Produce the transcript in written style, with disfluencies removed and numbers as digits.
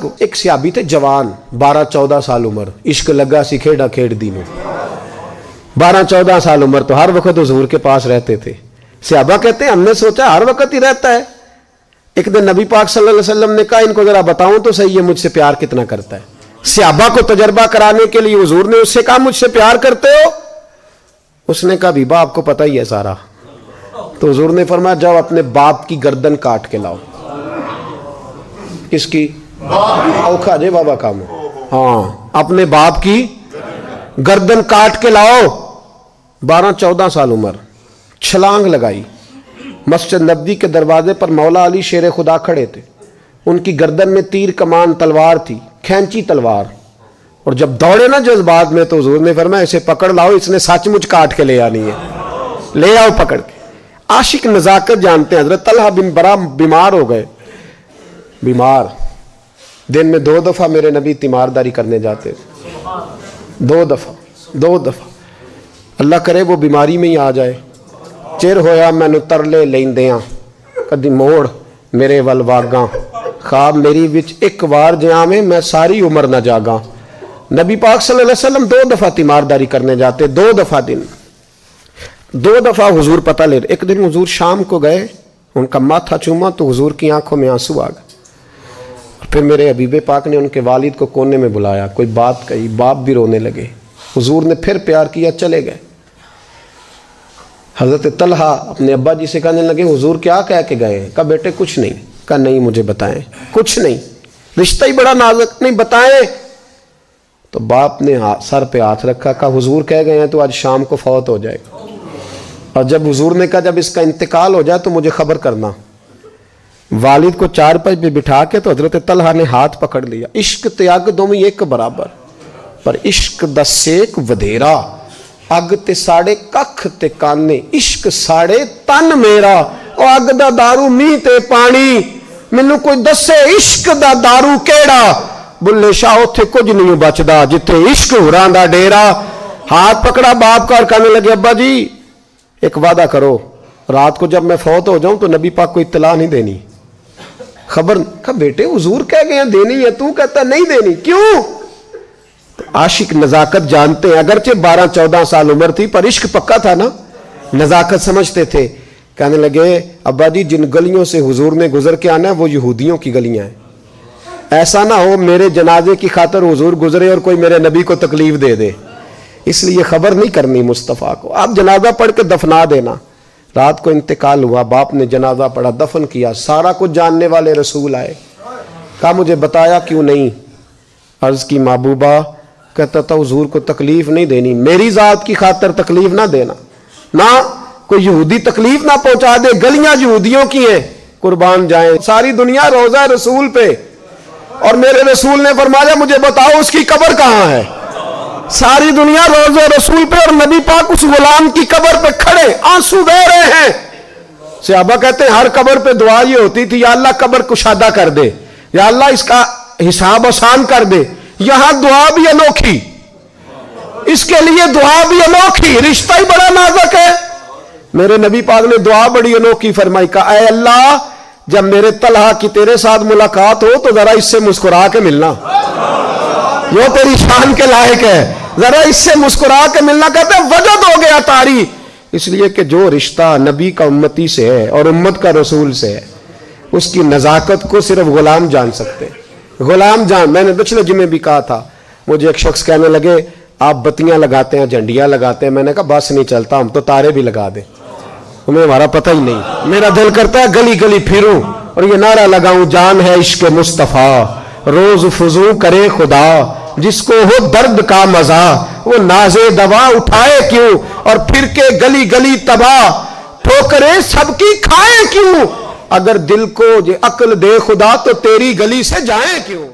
देखो एक सहाबी थे जवान 12-14 साल उम्र, इश्क लगा सी खेड़ा खेड़ दी में। 12-14 साल उम्र तो हर वक्त हुजूर के पास रहते थे। सहाबा कहते हैं हमने सोचा हर वक्त ही रहता है। एक दिन नबी पाक सल्लल्लाहु अलैहि वसल्लम ने कहा इनको जरा बताऊं तो सही है मुझसे प्यार कितना करता है। सहाबा को तजर्बा कराने के लिए हुजूर ने उससे कहा मुझसे प्यार करते हो? उसने कहा बीबा आपको पता ही है सारा। तो हुजूर ने फरमाया जाओ अपने बाप की गर्दन काट के लाओ। किसकी? औखा जे बाबा काम। हाँ, अपने बाप की गर्दन काट के लाओ। 12-14 साल उम्र, छलांग लगाई। मस्जिद नबवी के दरवाजे पर मौला अली शेर खुदा खड़े थे। उनकी गर्दन में तीर कमान तलवार थी, खैंची तलवार। और जब दौड़े ना जज्बात में तो हुजूर ने फरमाया इसे पकड़ लाओ, इसने सचमुच काट के ले आनी है। ले आओ पकड़ के। आशिक नजाकत जानते हैं। हजरत तलहा बिन बरा बीमार हो गए। बीमार, दिन में 2 दफा मेरे नबी तीमारदारी करने जाते थे। 2 दफा। अल्लाह करे वो बीमारी में ही आ जाए। चिर होया मैनू तरले लेंदियां, कदी मोड़ मेरे वल वागा, ख्वाब मेरी विच एक बार जावे मैं सारी उम्र न जागा। नबी पाक सल्लल्लाहु अलैहि वसल्लम 2 दफा तीमारदारी करने जाते, 2 दफा दिन, 2 दफा हुजूर पता ले। एक दिन हुजूर शाम को गए, उनका माथा चूमा तो हुजूर की आंखों में आंसू आ गए। फिर मेरे हबीबे पाक ने उनके वालिद को कोने में बुलाया, कोई बात कही, बाप भी रोने लगे। हुजूर ने फिर प्यार किया, चले गए। हजरत तलहा अपने अब्बा जी से कहने लगे हुजूर क्या कह के गए? कहा बेटे कुछ नहीं। कहा नहीं मुझे बताएं। कुछ नहीं, रिश्ता ही बड़ा नाजुक, नहीं बताएं। तो बाप ने सर पे हाथ रखा, कहा हुजूर कह गए हैं तो आज शाम को फौत हो जाएगा। और जब हुजूर ने कहा जब इसका इंतकाल हो जाए तो मुझे खबर करना। वालिद को चारपाई पे बिठा के तो हजरत तलहा ने हाथ पकड़ लिया। इश्क त्याग दोवें एक बराबर, पर इश्क दा सेक वधेरा। अग ते साड़े कख ते काने, इश्क साड़े तन मेरा। ओ अग दा दारू मीह ते पानी, मैनू कोई दसे इश्क दा दारू केड़ा। बुल्ले शाह उथे कुछ नहीं बचदा जिथे इश्क होरां दा डेरा। हाथ पकड़ा बाप का और कहने लगे अब्बा जी एक वादा करो, रात को जब मैं फौत हो जाऊं तो नबी पाक को इत्तला नहीं देनी, खबर। कहा बेटे हुजूर कह गए हैं देनी है, तू कहता नहीं देनी, क्यों? तो आशिक नजाकत जानते हैं। अगरचे 12-14 साल उम्र थी पर इश्क पक्का था ना, नजाकत समझते थे। कहने लगे अब्बा जी जिन गलियों से हुजूर ने गुजर के आना है वो यहूदियों की गलियां हैं। ऐसा ना हो मेरे जनाजे की खातर हुजूर गुजरे और कोई मेरे नबी को तकलीफ दे दे, इसलिए खबर नहीं करनी मुस्तफ़ा को। आप जनाजा पढ़ के दफना देना। रात को इंतकाल हुआ, बाप ने जनाजा पढ़ा, दफन किया। सारा कुछ जानने वाले रसूल आए। कहा मुझे बताया क्यों नहीं? अर्ज की महबूबा, कहता था हुजूर को तकलीफ नहीं देनी, मेरी जात की खातर तकलीफ ना देना, ना कोई यहूदी तकलीफ ना पहुंचा दे। गलियां यहूदियों की हैं, कुर्बान जाए सारी दुनिया रोजा रसूल पे। और मेरे रसूल ने फरमाया मुझे बताओ उसकी कब्र कहां है? सारी दुनिया रोज़े रसूल पे और नबी पाक उस गुलाम की कब्र पे खड़े आंसू बह रहे हैं। सहाबा कहते हैं हर कब्र पे दुआ ये होती थी या अल्लाह कब्र कुशादा कर दे, या अल्लाह इसका हिसाब आसान कर दे। यहां दुआ भी अनोखी, इसके लिए दुआ भी अनोखी, रिश्ता ही बड़ा नाजुक है। मेरे नबी पाक ने दुआ बड़ी अनोखी फरमाई, कहा ऐ अल्लाह जब मेरे तलहा की तेरे साथ मुलाकात हो तो जरा इससे मुस्कुरा के मिलना, वो तेरी शान के लायक है, जरा इससे मुस्कुरा के मिलना। कहते वजद हो गया तारी, इसलिए कि जो रिश्ता नबी का उम्मती से है और उम्मत का रसूल से है उसकी नजाकत को सिर्फ गुलाम जान सकते हैं। गुलाम जान। मैंने पिछले जुमे भी कहा था, मुझे एक शख्स कहने लगे आप बत्तियां लगाते हैं, झंडियां लगाते हैं। मैंने कहा बस नहीं चलता, हम तो तारे भी लगा दें, तुम्हें हमारा पता ही नहीं। मेरा दिल करता है गली गली फिरूं और ये नारा लगाऊं जान है इश्क मुस्तफा, रोज फुजू करे खुदा, जिसको हो दर्द का मजा वो नाजे दवा उठाए क्यों, और फिर के गली गली तबाह ठोकरे सबकी खाए क्यों। अगर दिल को ये अक्ल दे खुदा तो तेरी गली से जाए क्यों।